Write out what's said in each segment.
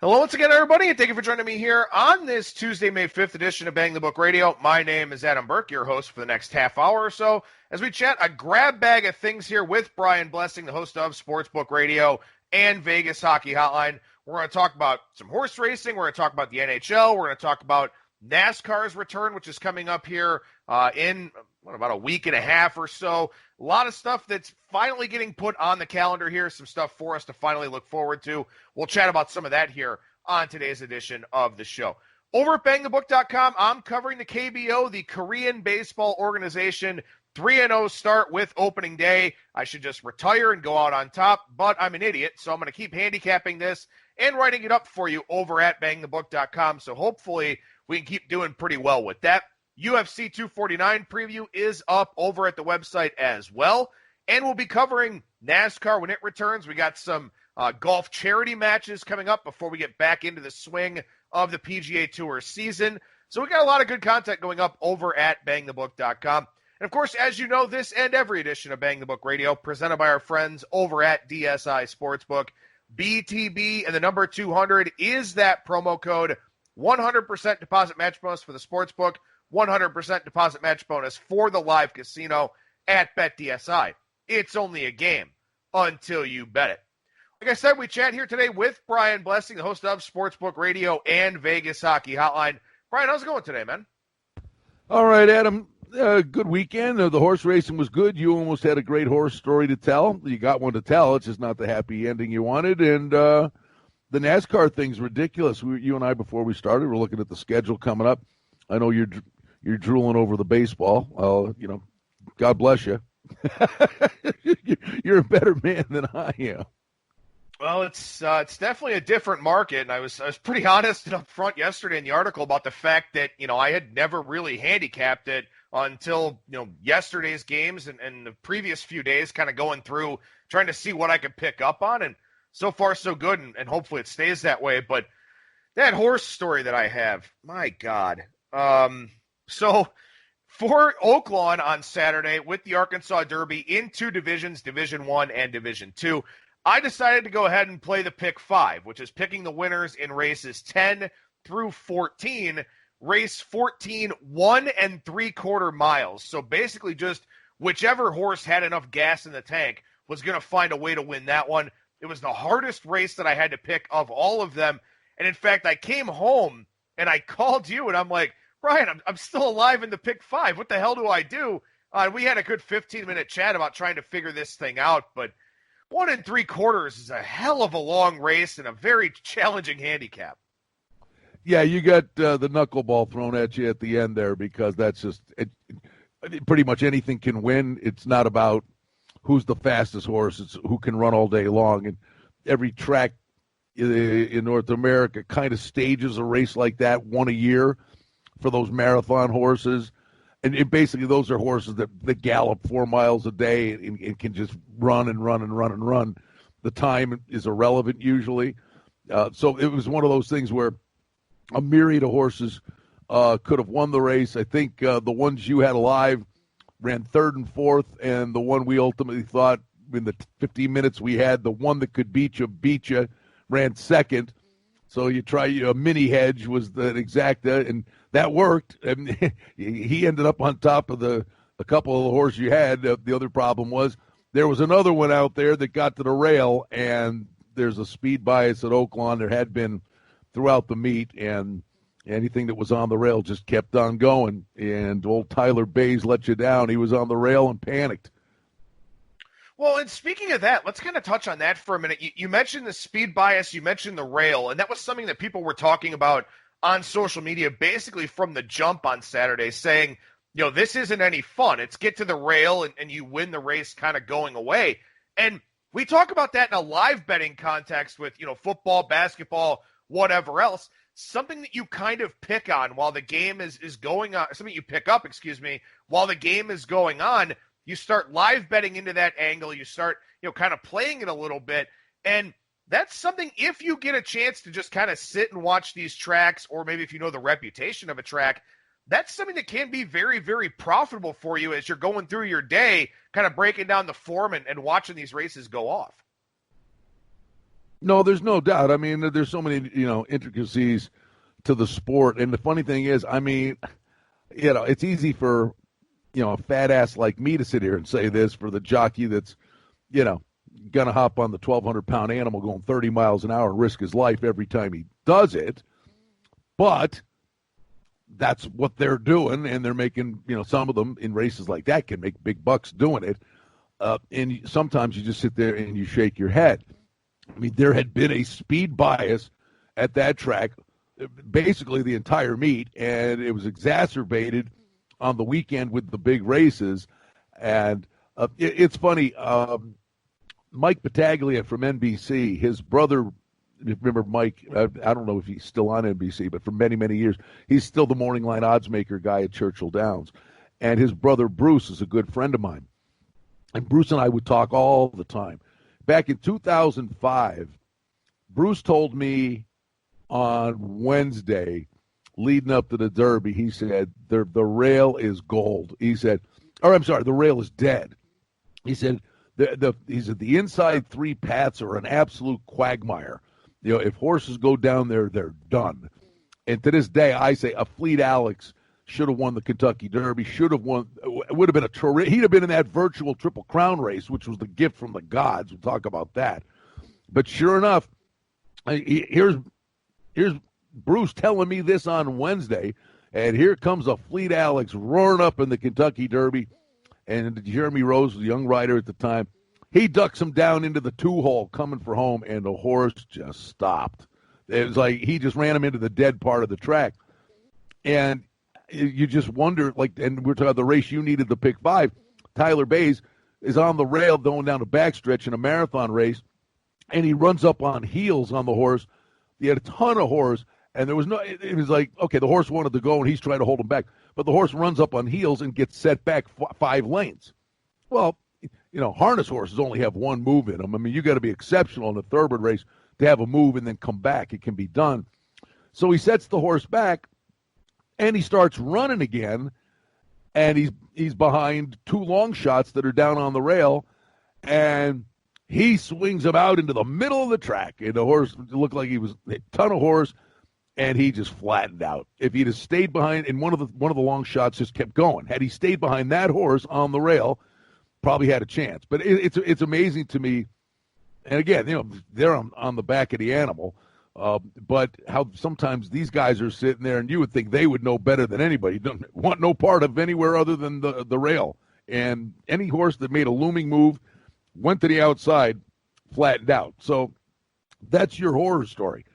Hello once again, everybody, and thank you for joining me here on this Tuesday, May 5th edition of Bang the Book Radio. My name is Adam Burke, your host for the next half hour or so, as we chat a grab bag of things here with Brian Blessing, the host of Sportsbook Radio and Vegas Hockey Hotline. We're going to talk about some horse racing. We're going to talk about the NHL. We're going to talk about NASCAR's return, which is coming up here in about a week and a half or so. A lot of stuff that's finally getting put on the calendar here, some stuff for us to finally look forward to. We'll chat about some of that here on today's edition of the show. Over at BangTheBook.com, I'm covering the KBO, the Korean Baseball Organization, 3-0 start with opening day. I should just retire and go out on top, but I'm an idiot, so I'm going to keep handicapping this and writing it up for you over at BangTheBook.com, so hopefully we can keep doing pretty well with that. UFC 249 preview is up over at the website as well. And we'll be covering NASCAR when it returns. We got some golf charity matches coming up before we get back into the swing of the PGA Tour season. So we got a lot of good content going up over at BangTheBook.com. And, of course, as you know, this and every edition of Bang the Book Radio presented by our friends over at DSI Sportsbook. BTB and the number 200 is that promo code. 100% deposit match bonus for the Sportsbook. 100% deposit match bonus for the live casino at BetDSI. It's only a game until you bet it. Like I said, we chat here today with Brian Blessing, the host of Sportsbook Radio and Vegas Hockey Hotline. Brian, how's it going today, man? All right, Adam. Good weekend. The horse racing was good. You almost had a great horse story to tell. You got one to tell. It's just not the happy ending you wanted. And the NASCAR thing's ridiculous. You and I, before we started, were looking at the schedule coming up. I know you're drooling over the baseball. God bless you. You're a better man than I am. Well, it's definitely a different market, and I was pretty honest and upfront yesterday in the article about the fact that I had never really handicapped it until yesterday's games and the previous few days, kind of going through trying to see what I could pick up on, and so far so good, and hopefully it stays that way. But that horse story that I have, my God. So for Oaklawn on Saturday with the Arkansas Derby in two divisions, Division I and Division II, I decided to go ahead and play the pick 5, which is picking the winners in races 10 through 14. Race 14, 1 3/4 miles. So basically just whichever horse had enough gas in the tank was going to find a way to win that one. It was the hardest race that I had to pick of all of them. And in fact, I came home and I called you and I'm like, Brian, I'm still alive in the pick 5. What the hell do I do? We had a good 15-minute chat about trying to figure this thing out, but 1 3/4 is a hell of a long race and a very challenging handicap. Yeah, you got the knuckleball thrown at you at the end there because that's just pretty much anything can win. It's not about who's the fastest horse. It's who can run all day long. And every track in North America kind of stages a race like that, one a year for those marathon horses. And basically those are horses that gallop 4 miles a day and can just run and run and run and run. The time is irrelevant usually. So it was one of those things where a myriad of horses could have won the race. I think the ones you had alive ran 3rd and 4th, and the one we ultimately thought in the 15 minutes we had, the one that could beat you, ran 2nd. So you try a mini hedge was the exacta, and that worked. And he ended up on top of a couple of the horses you had. The other problem was there was another one out there that got to the rail, and there's a speed bias at Oaklawn. There had been throughout the meet, and anything that was on the rail just kept on going. And old Tyler Bays let you down. He was on the rail and panicked. Well, and speaking of that, let's kind of touch on that for a minute. You mentioned the speed bias, you mentioned the rail, and that was something that people were talking about on social media basically from the jump on Saturday, saying, this isn't any fun. It's get to the rail and you win the race kind of going away. And we talk about that in a live betting context with, football, basketball, whatever else, something that you kind of pick on while the game is going on, something you pick up, while the game is going on. You start live betting into that angle. You start, kind of playing it a little bit. And that's something, if you get a chance to just kind of sit and watch these tracks, or maybe if you know the reputation of a track, that's something that can be very, very profitable for you as you're going through your day, kind of breaking down the form and watching these races go off. No, there's no doubt. I mean, there's so many, intricacies to the sport. And the funny thing is, I mean, it's easy for, a fat ass like me to sit here and say this for the jockey that's, going to hop on the 1,200-pound animal going 30 miles an hour and risk his life every time he does it. But that's what they're doing, and they're making, some of them in races like that can make big bucks doing it. And sometimes you just sit there and you shake your head. I mean, there had been a speed bias at that track basically the entire meet, and it was exacerbated on the weekend with the big races. And it's funny, Mike Battaglia from NBC, his brother, remember Mike, I don't know if he's still on NBC, but for many, many years, he's still the morning line odds maker guy at Churchill Downs. And his brother Bruce is a good friend of mine. And Bruce and I would talk all the time. Back in 2005, Bruce told me on Wednesday, leading up to the Derby, he said, the rail is gold. He said, the rail is dead. He said, the inside three paths are an absolute quagmire. If horses go down there, they're done. And to this day, I say a Fleet Alex should have won the Kentucky Derby, would have been he'd have been in that virtual Triple Crown race, which was the gift from the gods. We'll talk about that. But sure enough, here's Bruce telling me this on Wednesday, and here comes a Fleet Alex roaring up in the Kentucky Derby, and Jeremy Rose, the young rider at the time, he ducks him down into the two-hole coming for home, and the horse just stopped. It was like he just ran him into the dead part of the track. And you just wonder, and we're talking about the race you needed to pick five. Tyler Bays is on the rail going down the backstretch in a marathon race, and he runs up on heels on the horse. He had a ton of horse, and there was it was like, okay, the horse wanted to go, and he's trying to hold him back. But the horse runs up on heels and gets set back 5 lanes. Well, harness horses only have one move in them. I mean, you got to be exceptional in a thoroughbred race to have a move and then come back. It can be done. So he sets the horse back, and he starts running again, and he's behind 2 long shots that are down on the rail, and he swings him out into the middle of the track, and the horse looked like he was a ton of horse, and he just flattened out. If he'd have stayed behind, and one of the long shots just kept going. Had he stayed behind that horse on the rail, probably had a chance. But it's amazing to me, and again, they're on the back of the animal. But how sometimes these guys are sitting there, and you would think they would know better than anybody. Don't want no part of anywhere other than the rail. And any horse that made a looming move, went to the outside, flattened out. So that's your horror story.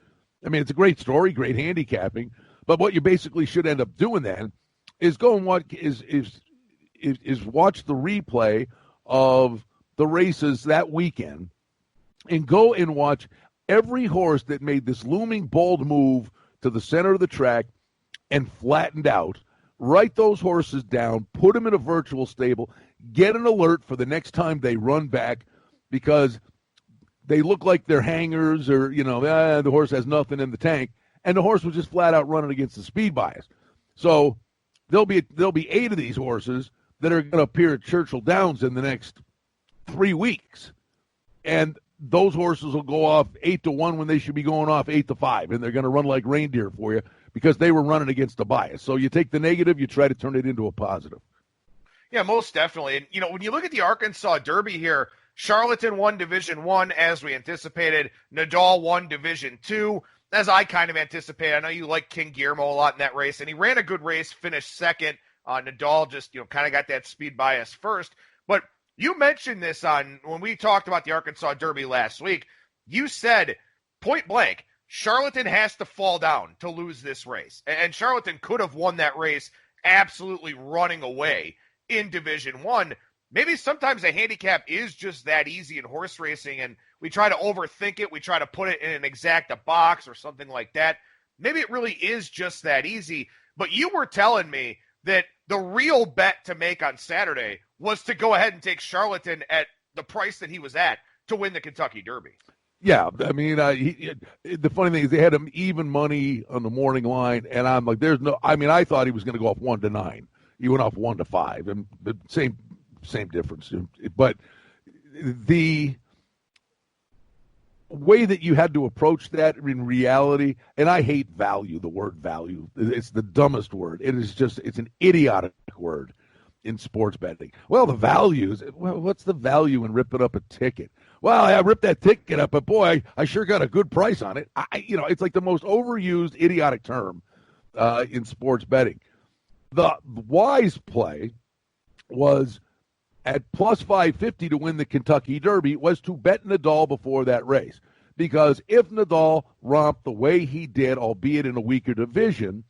I mean, it's a great story, great handicapping. But what you basically should end up doing then is go and watch watch the replay of the races that weekend, and go and watch every horse that made this looming, bold move to the center of the track and flattened out. Write those horses down, put them in a virtual stable, get an alert for the next time they run back, because they look like they're hangers, or, the horse has nothing in the tank, and the horse was just flat out running against the speed bias. So there'll be 8 of these horses that are going to appear at Churchill Downs in the next 3 weeks. And those horses will go off 8-1 when they should be going off 8-5, and they're going to run like reindeer for you because they were running against the bias. So you take the negative, you try to turn it into a positive. Yeah, most definitely. And, when you look at the Arkansas Derby here, Charlatan won Division I, as we anticipated. Nadal won Division II, as I kind of anticipated. I know you like King Guillermo a lot in that race, and he ran a good race, finished second. Nadal just, kind of got that speed bias first. But you mentioned this when we talked about the Arkansas Derby last week. You said, point blank, Charlatan has to fall down to lose this race. And Charlatan could have won that race absolutely running away in Division I. Maybe sometimes a handicap is just that easy in horse racing, and we try to overthink it. We try to put it in an exacta box or something like that. Maybe it really is just that easy. But you were telling me that the real bet to make on Saturday was to go ahead and take Charlatan at the price that he was at to win the Kentucky Derby. Yeah, I mean, the funny thing is they had him even money on the morning line, and I'm like, I thought he was going to go off 1-9. He went off 1-5, and the same difference. But way that you had to approach that in reality, and I hate value, the word value. It's the dumbest word. It's an idiotic word in sports betting. Well, the values, well, what's the value in ripping up a ticket? Well, I ripped that ticket up, but boy, I sure got a good price on it. It's like the most overused idiotic term in sports betting. The wise play was at plus 550 to win the Kentucky Derby was to bet Nadal before that race. Because if Nadal romped the way he did, albeit in a weaker division,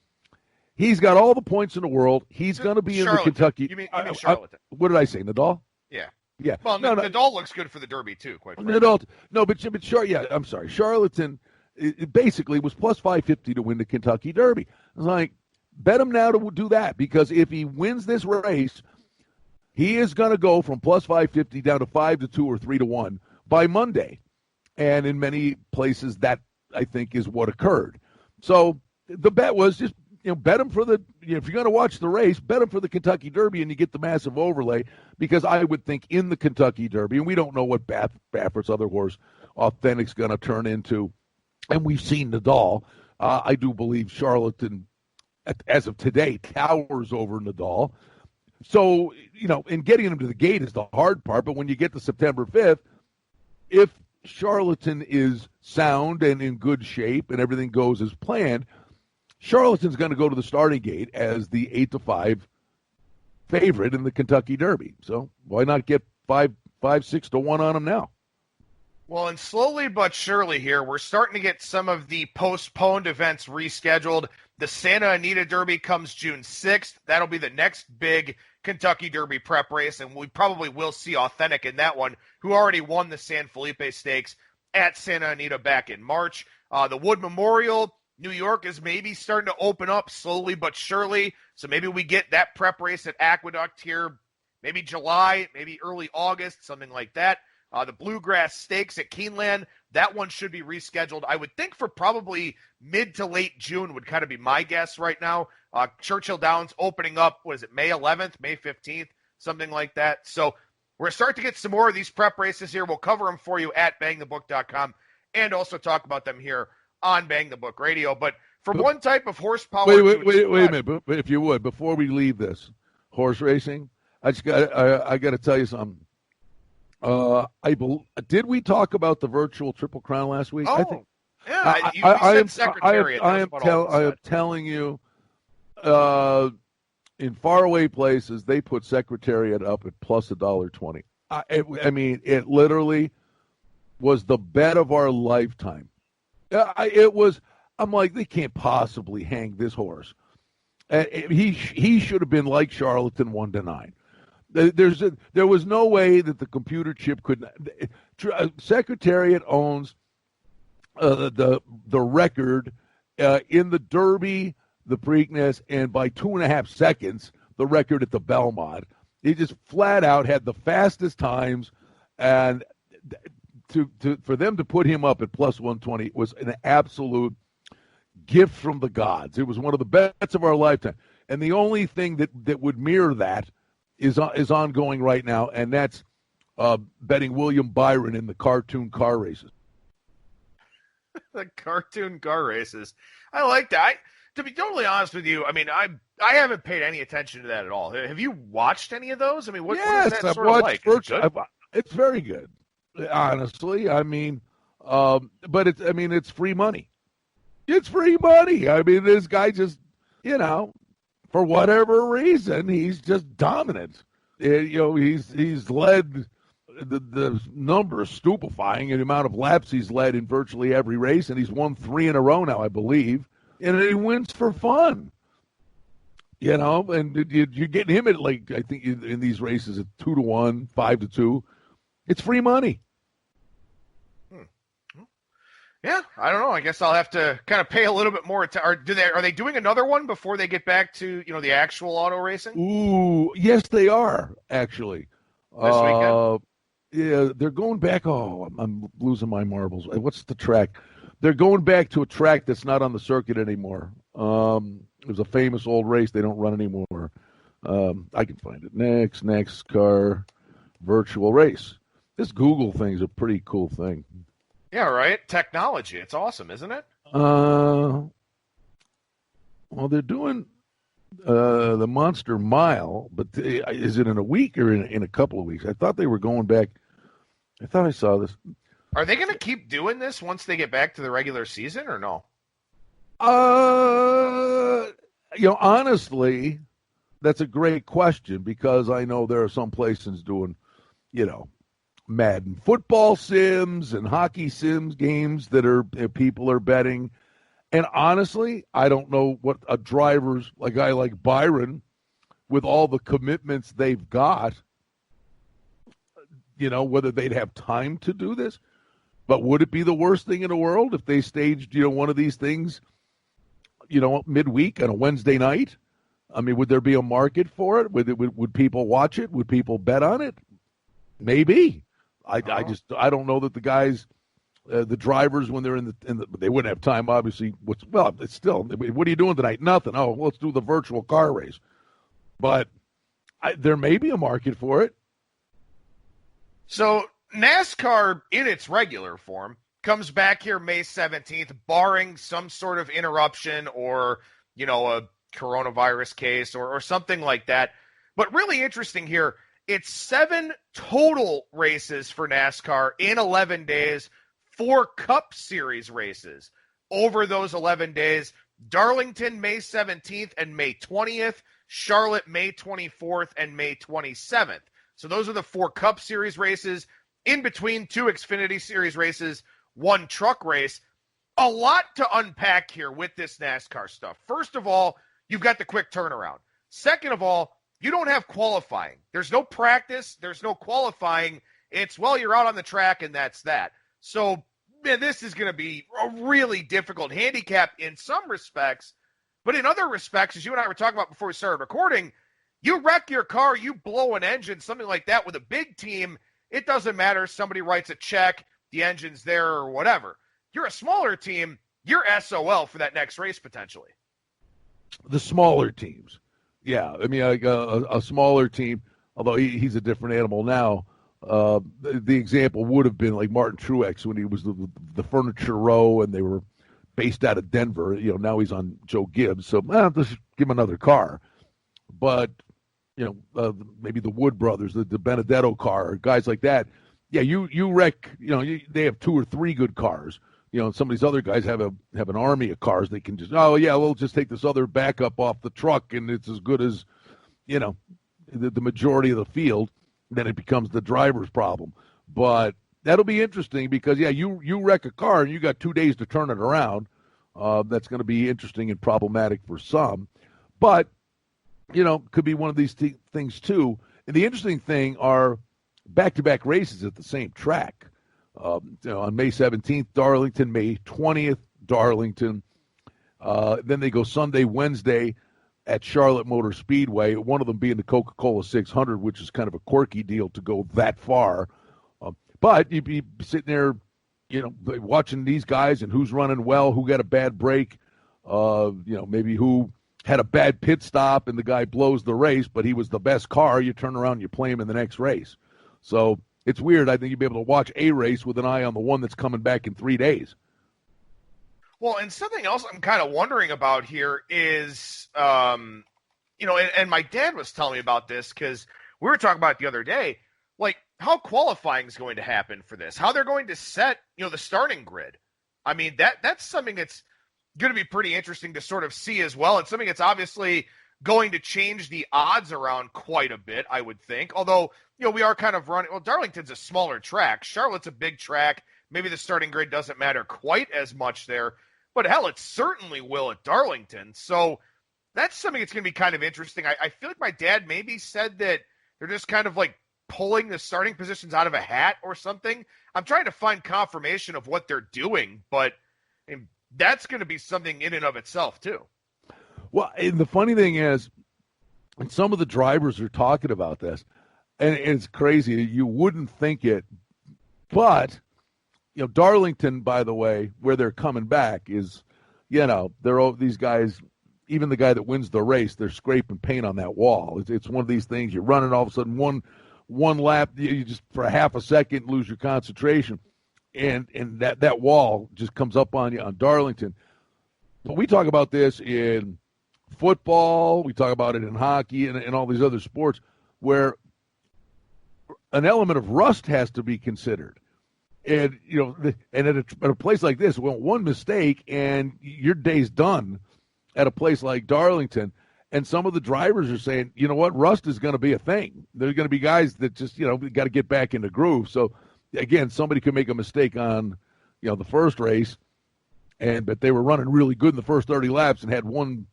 he's got all the points in the world. He's going to be in the Kentucky. You mean Charlotte? What did I say, Nadal? Yeah. Yeah. Well, Nadal looks good for the Derby, too, quite frankly. Nadal, no, but I'm sorry. Charlatan it basically was plus 550 to win the Kentucky Derby. I was like, bet him now to do that, because if he wins this race, he is going to go from plus 550 down to 5-2 or 3-1 by Monday. And in many places, that, I think, is what occurred. So the bet was just, bet him for if you're going to watch the race, bet him for the Kentucky Derby, and you get the massive overlay, because I would think in the Kentucky Derby, and we don't know what Baffert's other horse, Authentic's going to turn into, and we've seen Nadal. I do believe Charlatan, as of today, towers over Nadal. So, and getting him to the gate is the hard part, but when you get to September 5th, if Charlatan is sound and in good shape and everything goes as planned, Charlatan's going to go to the starting gate as the 8-5 favorite in the Kentucky Derby. So why not get 6-1 on him now? Well, and slowly but surely here, we're starting to get some of the postponed events rescheduled. The Santa Anita Derby comes June 6th. That'll be the next big Kentucky Derby prep race, and we probably will see Authentic in that one, who already won the San Felipe Stakes at Santa Anita back in March. The Wood Memorial, New York is maybe starting to open up slowly but surely, so maybe we get that prep race at Aqueduct here, maybe July, maybe early August, something like that. The Bluegrass Stakes at Keeneland, that one should be rescheduled. I would think for probably mid to late June would kind of be my guess right now. Churchill Downs opening up, May 11th, May 15th, something like that. So we're starting to get some more of these prep races here. We'll cover them for you at bangthebook.com and also talk about them here on Bang the Book Radio. But from one type of horsepower wait a minute. But if you would, before we leave this horse racing, I got to tell you something. Did we talk about the virtual Triple Crown last week? Oh, I think. Yeah, you said Secretariat. I am telling you, in faraway places, they put Secretariat up at plus $1.20. I mean, it literally was the bet of our lifetime. It was. I'm like, they can't possibly hang this horse. He should have been like Charlatan 1-9. There was no way that the computer chip could. Secretariat owns the record in the Derby, the Preakness, and by 2.5 seconds, the record at the Belmont. He just flat out had the fastest times, and for them to put him up at plus 120 was an absolute gift from the gods. It was one of the bets of our lifetime, and the only thing that would mirror that is ongoing right now, and that's betting William Byron in the cartoon car races. The cartoon car races. I like that. To be totally honest with you, I mean, I haven't paid any attention to that at all. Have you watched any of those? I mean, what is that sort of like? It's very good, honestly. I mean, but it's free money. It's free money. I mean, this guy just, for whatever reason, he's just dominant. He's led the numbers stupefying in the amount of laps he's led in virtually every race, and he's won 3 in a row now, I believe. And he wins for fun. And you're getting him at, like, I think in these races at 2-1, 5-2. It's free money. Yeah, I don't know. I guess I'll have to kind of pay a little bit more. Are they doing another one before they get back to the actual auto racing? Ooh, yes, they are actually. This weekend. Yeah, they're going back. Oh, I'm losing my marbles. What's the track? They're going back to a track that's not on the circuit anymore. It was a famous old race. They don't run anymore. I can find it. NASCAR virtual race. This Google thing is a pretty cool thing. Yeah, right. Technology. It's awesome, isn't it? Well, they're doing the Monster Mile, but is it in a week or in a couple of weeks? I thought they were going back. I thought I saw this. Are they going to keep doing this once they get back to the regular season or no? Honestly, that's a great question because I know there are some places doing, Madden football sims and hockey sims games that people are betting. And honestly, I don't know what a guy like Byron, with all the commitments they've got, whether they'd have time to do this. But would it be the worst thing in the world if they staged, one of these things, midweek on a Wednesday night? I mean, would there be a market for it? Would people watch it? Would people bet on it? Maybe. I don't know that the guys, the drivers, when they're in the they wouldn't have time. Obviously, it's still. What are you doing tonight? Nothing. Oh, let's do the virtual car race. But there may be a market for it. So NASCAR, in its regular form, comes back here May 17th, barring some sort of interruption or, a coronavirus case or something like that. But really interesting here, it's 7 total races for NASCAR in 11 days, 4 Cup Series races over those 11 days. Darlington, May 17th and May 20th. Charlotte, May 24th and May 27th. So those are the 4 Cup Series races. In between, 2 Xfinity Series races, 1 truck race. A lot to unpack here with this NASCAR stuff. First of all, you've got the quick turnaround. Second of all, you don't have qualifying. There's no practice. There's no qualifying. It's, you're out on the track and that's that. So, man, this is going to be a really difficult handicap in some respects. But in other respects, as you and I were talking about before we started recording, you wreck your car, you blow an engine, something like that with a big team, it doesn't matter. Somebody writes a check, the engine's there or whatever. You're a smaller team, you're SOL for that next race potentially. The smaller teams. Yeah, I mean, like a smaller team, although he's a different animal now. The example would have been like Martin Truex when he was the Furniture Row and they were based out of Denver. Now he's on Joe Gibbs, so let's give him another car. But maybe the Wood brothers, the Benedetto car, or guys like that. Yeah, you wreck. They have 2 or 3 good cars. Some of these other guys have an army of cars. They can just, we'll just take this other backup off the truck, and it's as good as, the majority of the field. Then it becomes the driver's problem. But that'll be interesting because, you wreck a car and you got 2 days to turn it around. That's going to be interesting and problematic for some. But, could be one of these things too. And the interesting thing are back-to-back races at the same track. On May 17th, Darlington, May 20th, Darlington. Then they go Sunday, Wednesday at Charlotte Motor Speedway, one of them being the Coca-Cola 600, which is kind of a quirky deal to go that far. But you'd be sitting there, watching these guys and who's running well, who got a bad break, maybe who had a bad pit stop and the guy blows the race, but he was the best car. You turn around and you play him in the next race. So it's weird. I think you'd be able to watch a race with an eye on the one that's coming back in 3 days. Well, and something else I'm kind of wondering about here is, and my dad was telling me about this because we were talking about it the other day, like how qualifying is going to happen for this, how they're going to set, the starting grid. I mean, that's something that's going to be pretty interesting to sort of see as well. It's something that's obviously going to change the odds around quite a bit, I would think. Although, we are kind of running, Darlington's a smaller track. Charlotte's a big track. Maybe the starting grid doesn't matter quite as much there. But hell, it certainly will at Darlington. So that's something that's going to be kind of interesting. I feel like my dad maybe said that they're just kind of like pulling the starting positions out of a hat or something. I'm trying to find confirmation of what they're doing, but that's going to be something in and of itself too. Well, and the funny thing is, and some of the drivers are talking about this, and it's crazy. You wouldn't think it, but Darlington, by the way, where they're coming back is, they're all these guys. Even the guy that wins the race, they're scraping paint on that wall. It's one of these things. You're running, all of a sudden one lap, you just for a half a second lose your concentration. and that wall just comes up on you on Darlington. But we talk about this in football, we talk about it in hockey and all these other sports where an element of rust has to be considered. And, and at a place like this, well, one mistake and your day's done at a place like Darlington. And some of the drivers are saying, you know what, rust is going to be a thing. There's going to be guys that just, got to get back in the groove. So, again, somebody could make a mistake on, the first race, but they were running really good in the first 30 laps and had one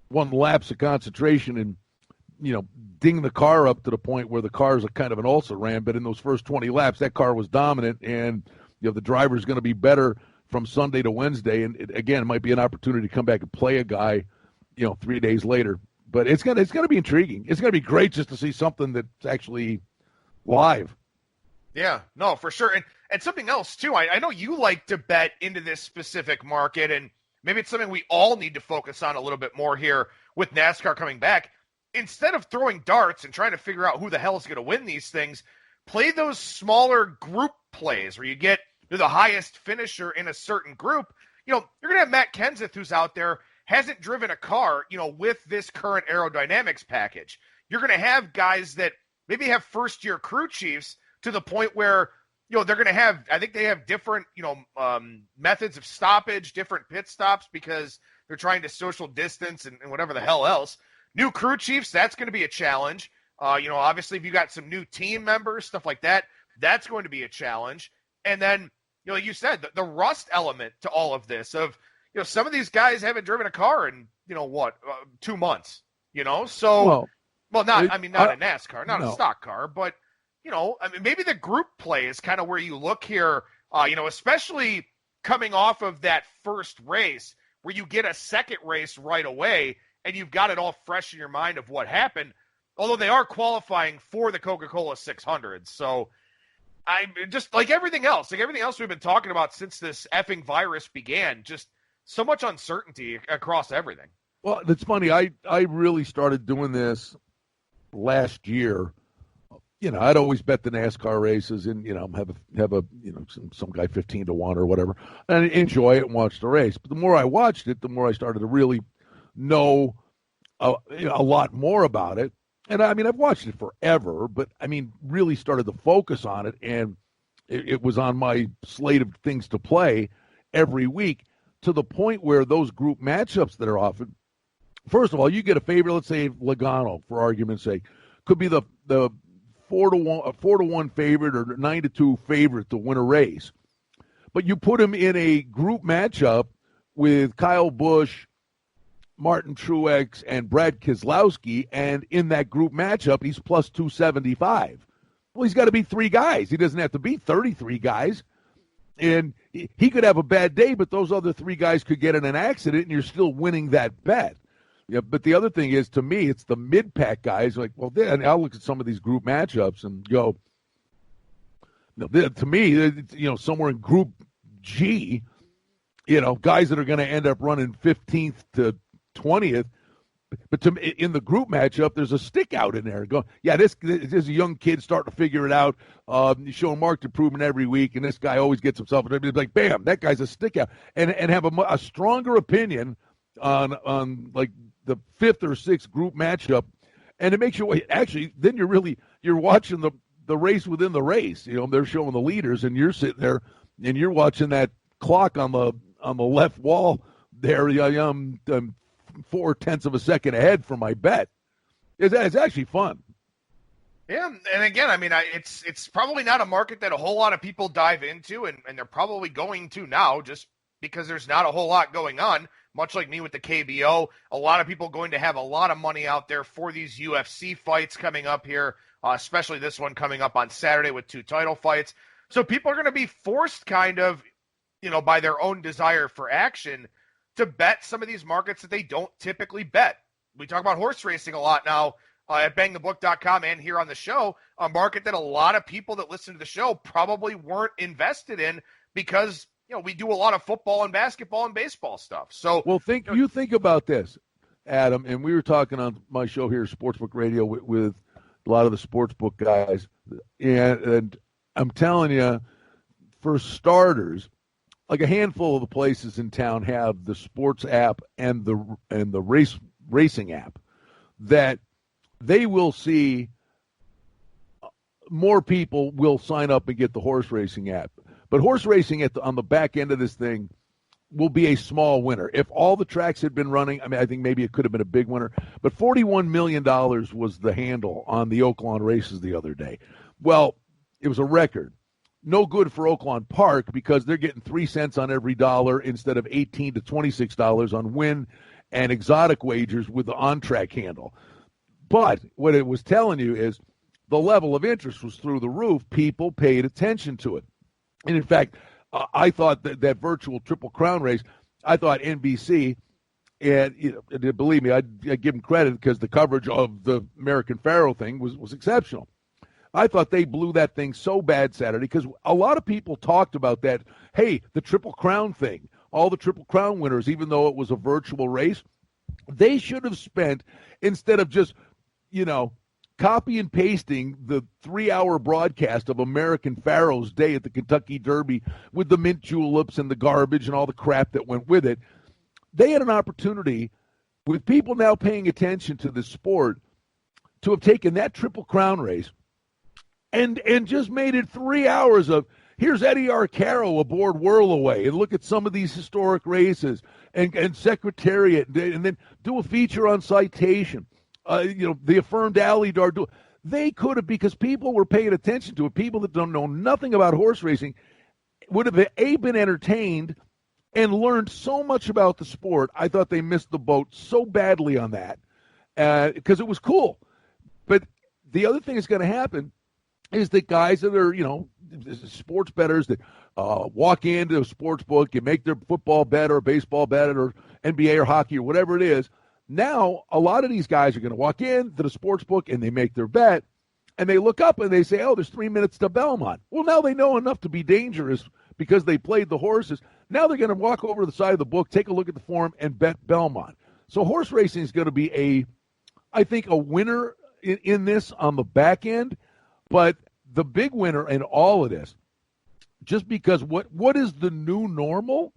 lapse of concentration and, ding the car up to the point where the car's a kind of an also-ran. But in those first 20 laps, that car was dominant, and, the driver's going to be better from Sunday to Wednesday. And, it might be an opportunity to come back and play a guy 3 days later. But it's gonna be intriguing. It's gonna be great just to see something that's actually live. Yeah, no, for sure. And something else too. I know you like to bet into this specific market, and maybe it's something we all need to focus on a little bit more here with NASCAR coming back. Instead of throwing darts and trying to figure out who the hell is going to win these things, play those smaller group plays where you get the highest finisher in a certain group. You're going to have Matt Kenseth, who's out there, hasn't driven a car, with this current aerodynamics package. You're going to have guys that maybe have first-year crew chiefs to the point where, they're going to have, I think they have different, methods of stoppage, different pit stops because they're trying to social distance and whatever the hell else. New crew chiefs, that's going to be a challenge. Obviously, if you got some new team members, stuff like that, that's going to be a challenge. And then, like you said, the rust element to all of this of, some of these guys haven't driven a car in, 2 months, So, not in NASCAR, not a stock car, but, maybe the group play is kind of where you look here, especially coming off of that first race where you get a second race right away and you've got it all fresh in your mind of what happened, although they are qualifying for the Coca-Cola 600. So I just like everything else we've been talking about since this effing virus began, just so much uncertainty across everything. Well, it's funny. I really started doing this last year. I'd always bet the NASCAR races and, have a some guy 15 to 1 or whatever, and enjoy it and watch the race. But the more I watched it, the more I started to really know a lot more about it. And I've watched it forever, but really started to focus on it. And it was on my slate of things to play every week to the point where those group matchups that are often, first of all, you get a favorite, let's say Logano, for argument's sake, could be the 4-1 favorite or 9-2 favorite to win a race. But you put him in a group matchup with Kyle Busch, Martin Truex, and Brad Keselowski, and in that group matchup, he's plus 275. Well, he's got to beat 3 guys. He doesn't have to beat 33 guys. And he could have a bad day, but those other 3 guys could get in an accident, and you're still winning that bet. Yeah, but the other thing is, to me, it's the mid-pack guys. Like, well, then I'll look at some of these group matchups and go, to me, somewhere in Group G, guys that are going to end up running 15th to 20th. But in the group matchup, there's a stick out in there. Go, yeah, this is a young kid starting to figure it out. Showing marked improvement every week, and this guy always gets himself. It's like, bam, that guy's a stick out, and have a stronger opinion on like the 5th or 6th group matchup, and it makes you actually. Then you're watching the race within the race. They're showing the leaders, and you're sitting there and you're watching that clock on the left wall there. 0.4 of a second ahead for my bet. It's actually fun. Yeah, and again, it's probably not a market that a whole lot of people dive into, and they're probably going to now just because there's not a whole lot going on. Much like me with the KBO, a lot of people going to have a lot of money out there for these UFC fights coming up here, especially this one coming up on Saturday with 2 title fights. So people are going to be forced kind of, by their own desire for action to bet some of these markets that they don't typically bet. We talk about horse racing a lot now at BangTheBook.com and here on the show, a market that a lot of people that listen to the show probably weren't invested in because we do a lot of football and basketball and baseball stuff. So, well, think about this, Adam, and we were talking on my show here, Sportsbook Radio, with a lot of the sportsbook guys, and I'm telling you, for starters, like a handful of the places in town have the sports app and the racing app, that they will see more people will sign up and get the horse racing app. But horse racing on the back end of this thing will be a small winner. If all the tracks had been running, I think maybe it could have been a big winner, but $41 million was the handle on the Oaklawn races the other day. Well, it was a record. No good for Oaklawn Park because they're getting 3 cents on every dollar instead of $18 to $26 on win and exotic wagers with the on-track handle. But what it was telling you is the level of interest was through the roof. People paid attention to it. And in fact, I thought that virtual Triple Crown race, I thought NBC, and believe me, I give them credit because the coverage of the American Pharoah thing was exceptional. I thought they blew that thing so bad Saturday because a lot of people talked about that, hey, the Triple Crown thing, all the Triple Crown winners, even though it was a virtual race, they should have spent, instead of just, copy and pasting the 3-hour broadcast of American Pharoah's Day at the Kentucky Derby with the mint juleps and the garbage and all the crap that went with it. They had an opportunity, with people now paying attention to the sport, to have taken that Triple Crown race and just made it 3 hours of, here's Eddie Arcaro aboard Whirlaway, and look at some of these historic races, and Secretariat, and then do a feature on Citation. The affirmed alley dart. They could have, because people were paying attention to it. People that don't know nothing about horse racing would have been entertained and learned so much about the sport. I thought they missed the boat so badly on that because it was cool. But the other thing that's going to happen is that guys that are, sports bettors that walk into a sports book and make their football bet or baseball bet or NBA or hockey or whatever it is. Now, a lot of these guys are going to walk in to the sports book and they make their bet, and they look up and they say, oh, there's 3 minutes to Belmont. Well, now they know enough to be dangerous because they played the horses. Now they're going to walk over to the side of the book, take a look at the form, and bet Belmont. So horse racing is going to be I think, a winner in this on the back end, but the big winner in all of this, just because what is the new normal?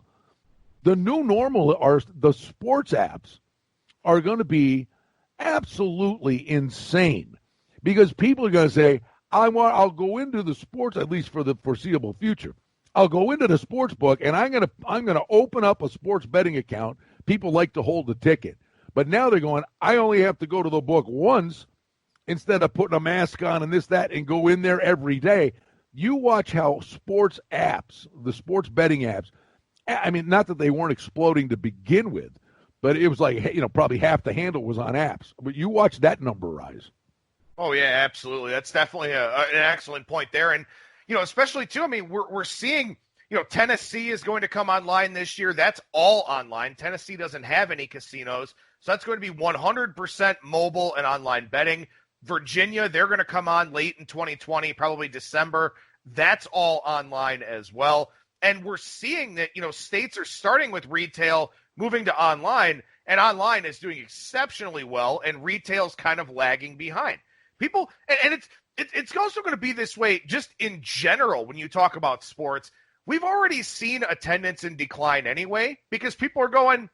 The new normal are the sports apps are going to be absolutely insane because people are going to say, I'll go into the sports, at least for the foreseeable future. I'll go into the sports book and I'm going to open up a sports betting account. People like to hold the ticket. But now they're going, I only have to go to the book once instead of putting a mask on and this, that, and go in there every day. You watch how sports apps, the sports betting apps, not that they weren't exploding to begin with, but it was like, probably half the handle was on apps. But you watch that number rise. Oh, yeah, absolutely. That's definitely an excellent point there. And, especially, too, we're seeing, Tennessee is going to come online this year. That's all online. Tennessee doesn't have any casinos. So that's going to be 100% mobile and online betting. Virginia, they're going to come on late in 2020, probably December. That's all online as well. And we're seeing that, states are starting with retail, moving to online, and online is doing exceptionally well, and retail's kind of lagging behind. People, and it's also going to be this way just in general when you talk about sports. We've already seen attendance in decline anyway because people are going,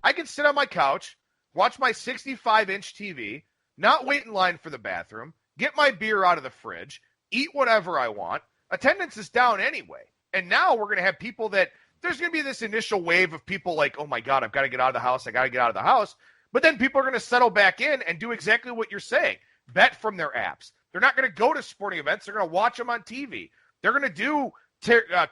I can sit on my couch, watch my 65-inch TV, not wait in line for the bathroom, get my beer out of the fridge, eat whatever I want. Attendance is down anyway. And now we're going to have people that there's going to be this initial wave of people like, oh, my God, I've got to get out of the house. I got to get out of the house. But then people are going to settle back in and do exactly what you're saying. Bet from their apps. They're not going to go to sporting events. They're going to watch them on TV. They're going to do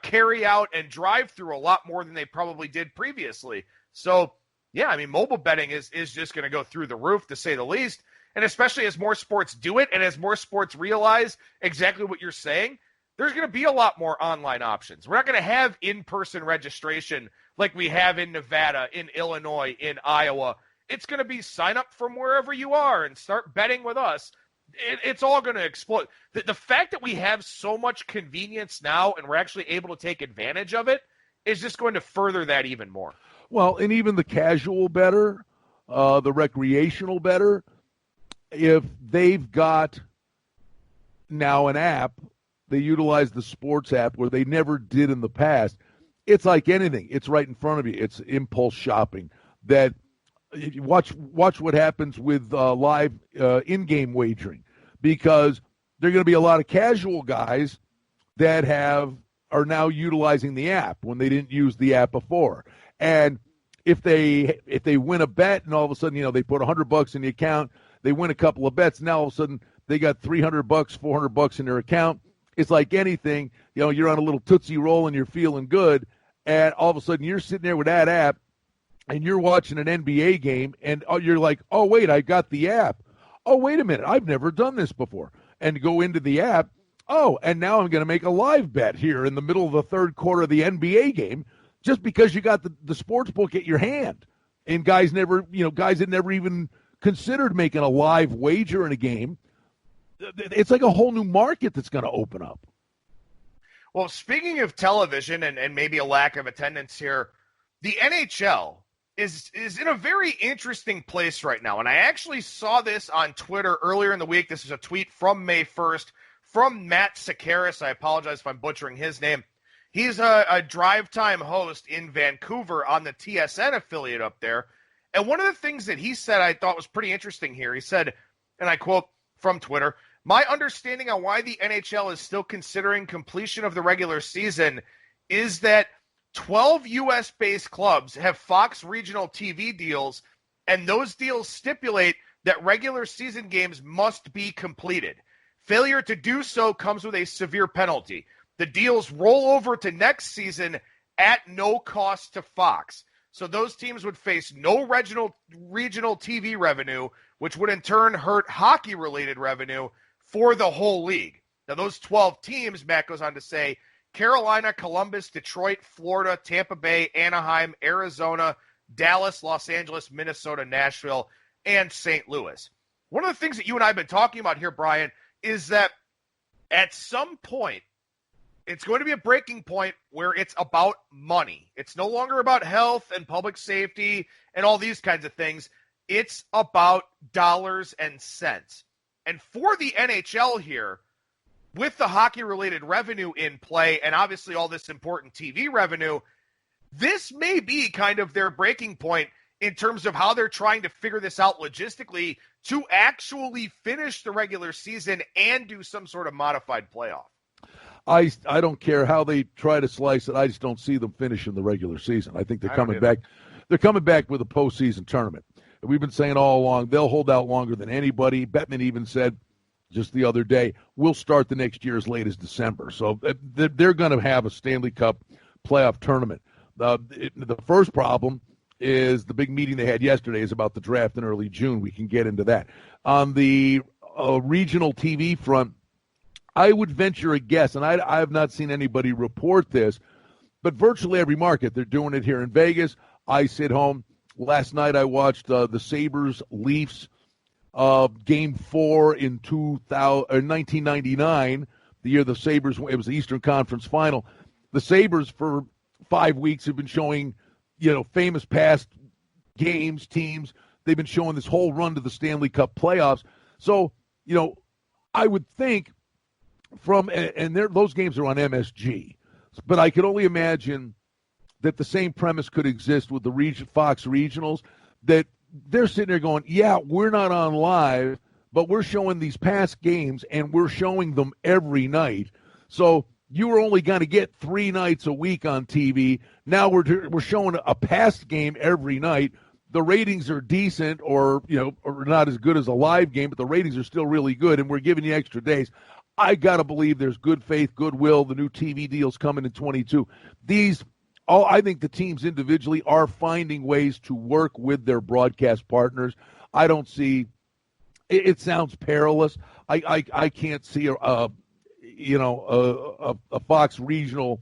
carry out and drive through a lot more than they probably did previously. So, yeah, mobile betting is just going to go through the roof, to say the least. And especially as more sports do it and as more sports realize exactly what you're saying, there's going to be a lot more online options. We're not going to have in-person registration like we have in Nevada, in Illinois, in Iowa. It's going to be sign up from wherever you are and start betting with us. It's all going to explode. The fact that we have so much convenience now and we're actually able to take advantage of it is just going to further that even more. Well, and even the casual bettor, the recreational bettor, if they've got now an app They utilize the sports app where they never did in the past. It's like anything. It's right in front of you. It's impulse shopping. That if you watch what happens with live in-game wagering, because there are going to be a lot of casual guys that are now utilizing the app when they didn't use the app before. And if they win a bet and all of a sudden, they put $100 in the account, they win a couple of bets, now all of a sudden they got $300, $400 in their account. It's like anything, you're on a little Tootsie Roll and you're feeling good, and all of a sudden you're sitting there with that app and you're watching an NBA game, and you're like, oh, wait, I got the app. Oh, wait a minute, I've never done this before. And go into the app, oh, and now I'm going to make a live bet here in the middle of the third quarter of the NBA game just because you got the sports book at your hand. And guys had never even considered making a live wager in a game. It's like a whole new market that's going to open up. Well, speaking of television and maybe a lack of attendance here, the NHL is in a very interesting place right now. And I actually saw this on Twitter earlier in the week. This is a tweet from May 1st from Matt Sakaris. I apologize if I'm butchering his name. He's a drive time host in Vancouver on the TSN affiliate up there. And one of the things that he said I thought was pretty interesting here, he said, and I quote from Twitter, "My understanding on why the NHL is still considering completion of the regular season is that 12 U.S.-based clubs have Fox regional TV deals, and those deals stipulate that regular season games must be completed. Failure to do so comes with a severe penalty. The deals roll over to next season at no cost to Fox. So those teams would face no regional TV revenue, which would in turn hurt hockey-related revenue for the whole league." Now, those 12 teams, Matt goes on to say, Carolina, Columbus, Detroit, Florida, Tampa Bay, Anaheim, Arizona, Dallas, Los Angeles, Minnesota, Nashville, and St. Louis. One of the things that you and I have been talking about here, Brian, is that at some point, it's going to be a breaking point where it's about money. It's no longer about health and public safety and all these kinds of things. It's about dollars and cents. And for the NHL here, with the hockey-related revenue in play and obviously all this important TV revenue, this may be kind of their breaking point in terms of how they're trying to figure this out logistically to actually finish the regular season and do some sort of modified playoff. I don't care how they try to slice it. I just don't see them finishing the regular season. I think they're coming back. They're coming back with a postseason tournament. We've been saying all along, they'll hold out longer than anybody. Bettman even said just the other day, we'll start the next year as late as December. So they're going to have a Stanley Cup playoff tournament. The first problem is the big meeting they had yesterday is about the draft in early June. We can get into that. On the regional TV front, I would venture a guess, and I have not seen anybody report this, but virtually every market, they're doing it here in Vegas. I sit home. Last night I watched the Sabres-Leafs Game 4 in 1999, the year the Sabres, it was the Eastern Conference Final. The Sabres for 5 weeks have been showing, famous past games, teams. They've been showing this whole run to the Stanley Cup playoffs. So, I would think those games are on MSG, but I could only imagine that the same premise could exist with the Fox regionals, that they're sitting there going, yeah, we're not on live, but we're showing these past games, and we're showing them every night. So you were only going to get 3 nights a week on TV. Now we're showing a past game every night. The ratings are decent or not as good as a live game, but the ratings are still really good, and we're giving you extra days. I got to believe there's good faith, goodwill, the new TV deals coming in 22. I think the teams individually are finding ways to work with their broadcast partners. I don't see it sounds perilous. I can't see a Fox regional.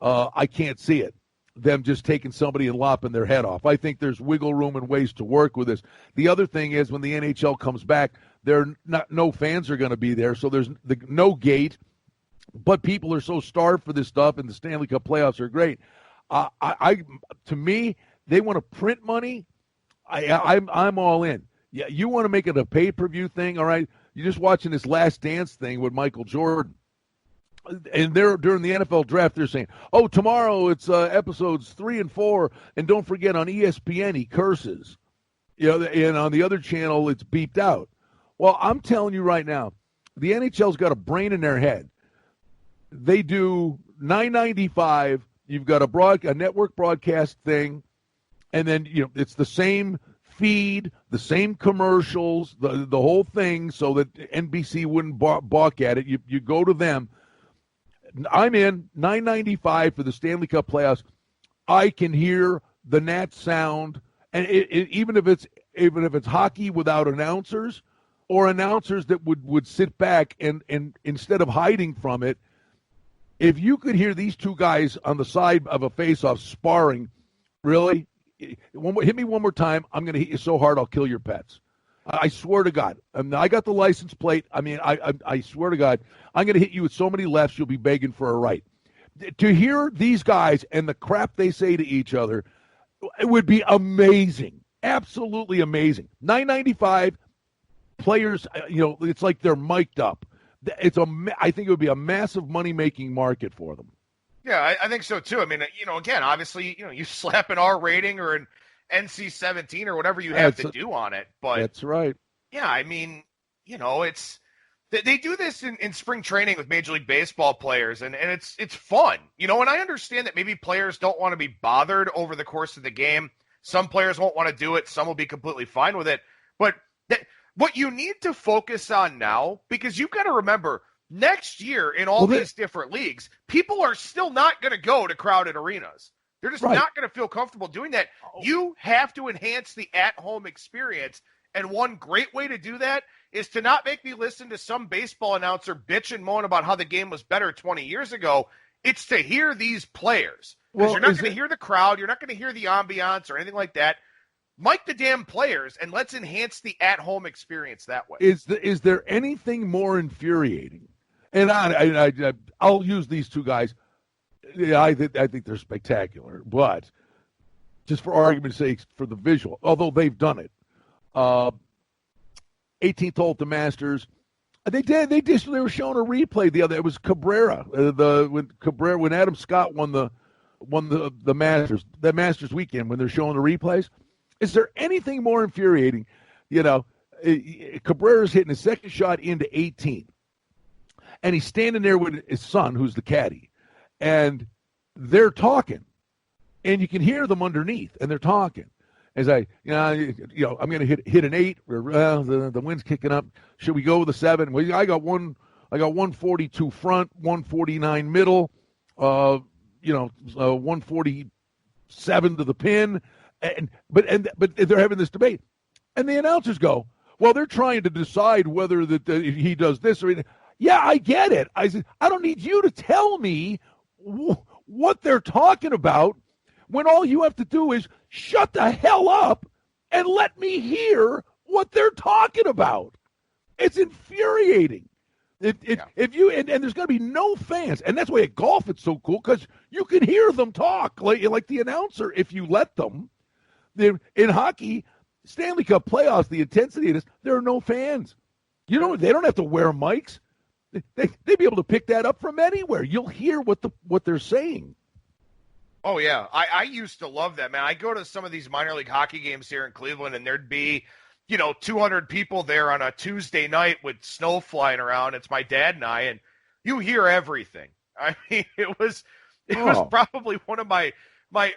I can't see it. Them just taking somebody and lopping their head off. I think there's wiggle room and ways to work with this. The other thing is when the NHL comes back, no fans are going to be there, so there's no gate. But people are so starved for this stuff, and the Stanley Cup playoffs are great. To me, they want to print money. I'm all in. Yeah, you want to make it a pay-per-view thing, all right? You're just watching this Last Dance thing with Michael Jordan. and they're during the NFL draft, they're saying, "Oh, tomorrow it's episodes 3 and 4, and don't forget on ESPN he curses, and on the other channel it's beeped out." Well, I'm telling you right now, the NHL's got a brain in their head. They do $9.95. You've got a network broadcast thing, and then it's the same feed, the same commercials, the whole thing, so that NBC wouldn't balk at it. You go to them. I'm in $9.95 for the Stanley Cup playoffs. I can hear the Nats sound, and even if it's hockey without announcers, or announcers that would sit back and instead of hiding from it, if you could hear these two guys on the side of a face-off sparring, really, hit me one more time. I'm going to hit you so hard I'll kill your pets. I swear to God. I got the license plate. I swear to God, I'm going to hit you with so many lefts you'll be begging for a right. To hear these guys and the crap they say to each other, it would be amazing. Absolutely amazing. $9.95 players, it's like they're mic'd up. I think it would be a massive money-making market for them. Yeah, I think so too. I mean, again, obviously, you slap an R rating or an NC-17 or whatever you have to do on it. But that's right. Yeah, I mean, it's they do this in spring training with Major League Baseball players, and it's fun. And I understand that maybe players don't want to be bothered over the course of the game. Some players won't want to do it. Some will be completely fine with it. But what you need to focus on now, because you've got to remember, next year in all these different leagues, people are still not going to go to crowded arenas. They're just not going to feel comfortable doing that. You have to enhance the at-home experience, and one great way to do that is to not make me listen to some baseball announcer bitch and moan about how the game was better 20 years ago. It's to hear these players. Because you're not going to hear the crowd. You're not going to hear the ambiance or anything like that. Mic the damn players, and let's enhance the at-home experience that way. Is there anything more infuriating? And I'll use these two guys. Yeah, I think they're spectacular, but just for argument's sake, for the visual, although they've done it. 18th hole at the Masters, they were showing a replay the other. It was Cabrera, when Adam Scott won the Masters, the Masters weekend, when they're showing the replays. Is there anything more infuriating? Cabrera's hitting his second shot into 18, and he's standing there with his son, who's the caddy. And they're talking, and you can hear them underneath, and they're talking. As I'm going to hit an 8. The wind's kicking up. Should we go with a 7? Well, I got 142 front, 149 middle, 147 to the pin, but they're having this debate, and the announcers go, well, they're trying to decide whether he does this or. Yeah, I get it. I said, I don't need you to tell me what they're talking about when all you have to do is shut the hell up and let me hear what they're talking about. It's infuriating. If you and there's going to be no fans, and that's why at golf it's so cool because you can hear them talk like the announcer if you let them. In hockey, Stanley Cup playoffs, the intensity of this, there are no fans. They don't have to wear mics. They'd be able to pick that up from anywhere. You'll hear what they're saying. Oh, yeah. I used to love that, man. I go to some of these minor league hockey games here in Cleveland, and there'd be, 200 people there on a Tuesday night with snow flying around. It's my dad and I, and you hear everything. I mean, it was probably one of my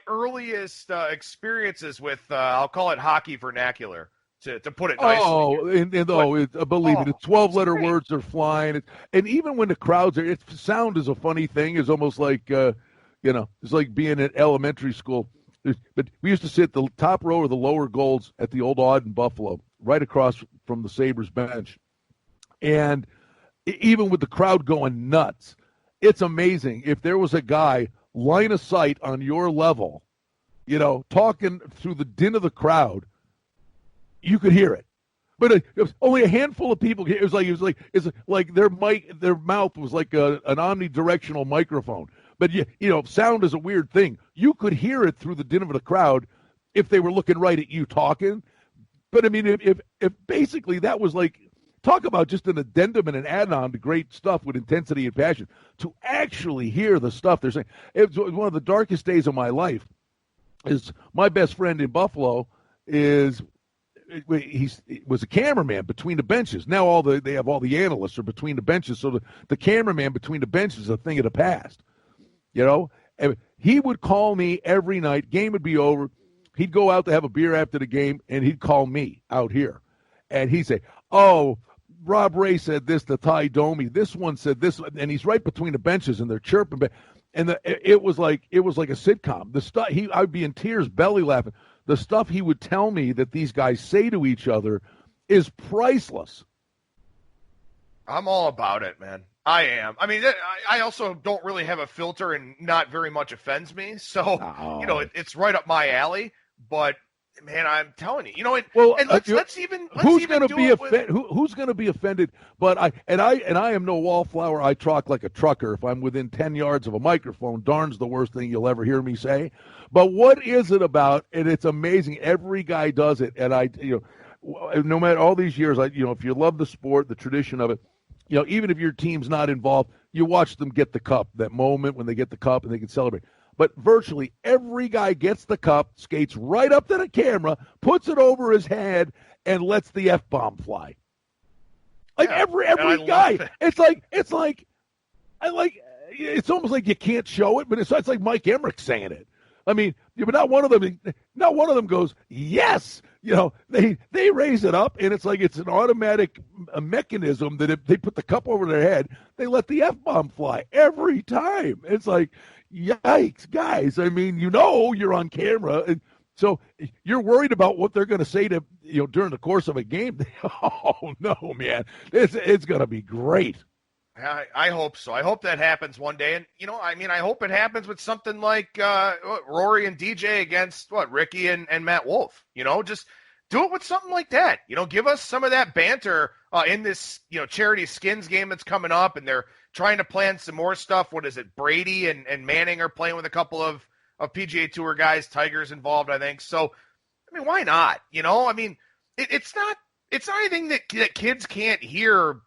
earliest experiences with, I'll call it hockey vernacular. To put it nicely. Believe me, the 12-letter words are flying. And even when the crowds are, sound is a funny thing. It's almost like, it's like being at elementary school. But we used to sit the top row or the lower goals at the old Odd in Buffalo, right across from the Sabres bench. And even with the crowd going nuts, it's amazing. If there was a guy line of sight on your level, talking through the din of the crowd, you could hear it, but it was only a handful of people. It was like their mouth was like an omnidirectional microphone. But sound is a weird thing. You could hear it through the din of the crowd if they were looking right at you talking. But I mean, if basically that was like talk about just an addendum and an add-on to great stuff with intensity and passion. To actually hear the stuff they're saying, it was one of the darkest days of my life. Is my best friend in Buffalo he was a cameraman between the benches. Now they have all the analysts are between the benches, so the cameraman between the benches is a thing of the past. You know, and he would call me every night. Game would be over. He'd go out to have a beer after the game, and he'd call me out here, and he'd say, "Oh, Rob Ray said this to Ty Domi. This one said this," and he's right between the benches, and they're chirping. And it was like a sitcom. The stuff I'd be in tears, belly laughing. The stuff he would tell me that these guys say to each other is priceless. I'm all about it, man. I am. I mean, I also don't really have a filter, and not very much offends me. So, it's right up my alley. But man, I'm telling you, who's going to be offended? But I am no wallflower. I talk like a trucker. If I'm within 10 yards of a microphone, darn's the worst thing you'll ever hear me say. But what is it about? And it's amazing. Every guy does it. And no matter all these years, if you love the sport, the tradition of it, even if your team's not involved, you watch them get the cup. That moment when they get the cup and they can celebrate. But virtually every guy gets the cup, skates right up to the camera, puts it over his head, and lets the F-bomb fly. Every guy. It's almost like you can't show it, but it's like Mike Emmerich saying it. I mean, but not one of them goes, yes. They raise it up, and it's like it's an automatic mechanism that if they put the cup over their head, they let the F-bomb fly every time. It's like, yikes, guys. I mean, you're on camera, and so you're worried about what they're going to say to during the course of a game. Oh, no, man. It's going to be great. I hope so. I hope that happens one day. And, I hope it happens with something like Rory and DJ against, Ricky and Matt Wolf. Just do it with something like that. Give us some of that banter in this, charity skins game that's coming up, and they're trying to plan some more stuff. What is it? Brady and Manning are playing with a couple of PGA Tour guys. Tiger's involved, I think. So, why not? It's not anything that kids can't hear,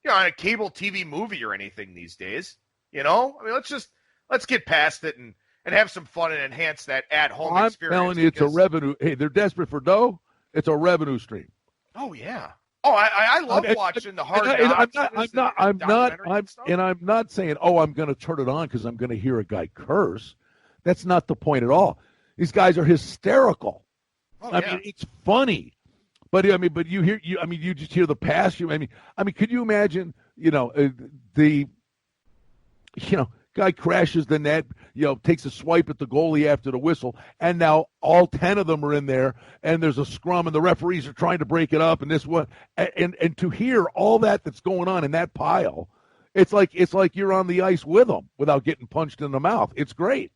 on a cable TV movie or anything these days. Let's get past it and have some fun and enhance that at-home experience. I'm telling you, it's a revenue. Hey, they're desperate for dough. It's a revenue stream. Oh, yeah. Oh, I love watching the hard knocks. I'm not saying, I'm going to turn it on because I'm going to hear a guy curse. That's not the point at all. These guys are hysterical. I mean, it's funny. But you just hear the pass. Could you imagine, the guy crashes the net, takes a swipe at the goalie after the whistle, and now all 10 of them are in there, and there's a scrum, and the referees are trying to break it up, and this one, and to hear all that's going on in that pile, it's like you're on the ice with them without getting punched in the mouth. It's great.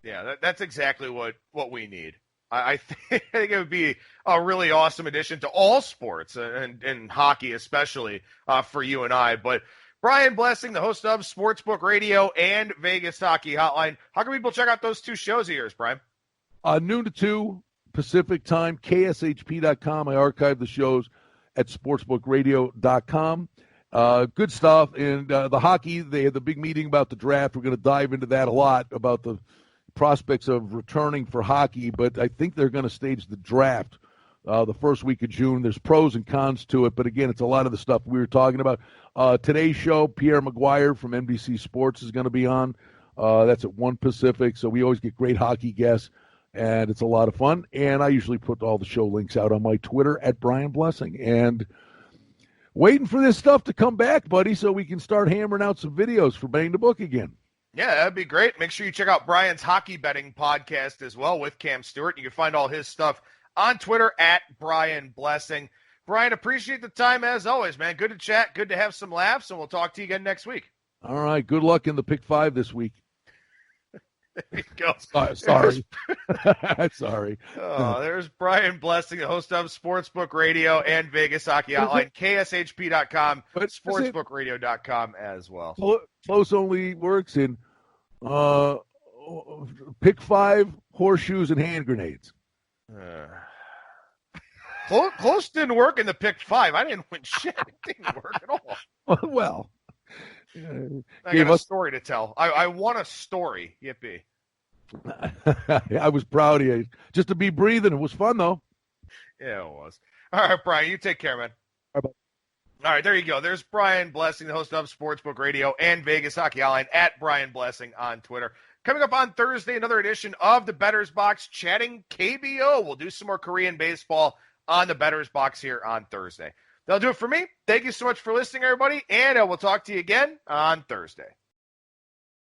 Yeah, that's exactly what we need. I think it would be a really awesome addition to all sports, and hockey especially, for you and I. But Brian Blessing, the host of Sportsbook Radio and Vegas Hockey Hotline. How can people check out those two shows of yours, Brian? Noon to 2 Pacific time, kshp.com. I archive the shows at sportsbookradio.com. Good stuff. And the hockey, they had the big meeting about the draft. We're going to dive into that a lot, about the prospects of returning for hockey, but I think they're going to stage the draft the first week of June. There's pros and cons to it, but again, it's a lot of the stuff we were talking about. Today's show, Pierre McGuire from NBC Sports is going to be on. That's at 1 Pacific, so we always get great hockey guests, and it's a lot of fun. And I usually put all the show links out on my Twitter at Brian Blessing. And waiting for this stuff to come back, buddy, so we can start hammering out some videos for Bang the Book again. Yeah, that'd be great. Make sure you check out Brian's hockey betting podcast as well with Cam Stewart. You can find all his stuff on Twitter at Brian Blessing. Brian, appreciate the time as always, man. Good to chat. Good to have some laughs, and we'll talk to you again next week. All right. Good luck in the Pick 5 this week. There you go. Sorry. Sorry. There's Brian Blessing, the host of Sportsbook Radio and Vegas Hockey Hotline, kshp.com, sportsbookradio.com as well. Close only works in Pick 5, horseshoes, and hand grenades. Close didn't work in the pick 5. I didn't win shit. It didn't work at all. Well, I got a story to tell. I won a story. Yippee. I was proud of you. Just to be breathing. It was fun, though. Yeah, it was. All right, Brian, you take care, man. Bye-bye. All right, there you go. There's Brian Blessing, the host of Sportsbook Radio and Vegas Hockey Hotline, at Brian Blessing on Twitter. Coming up on Thursday, another edition of the Bettor's Box, chatting KBO. We'll do some more Korean baseball on the Bettor's Box here on Thursday. That'll do it for me. Thank you so much for listening, everybody, and we'll talk to you again on Thursday.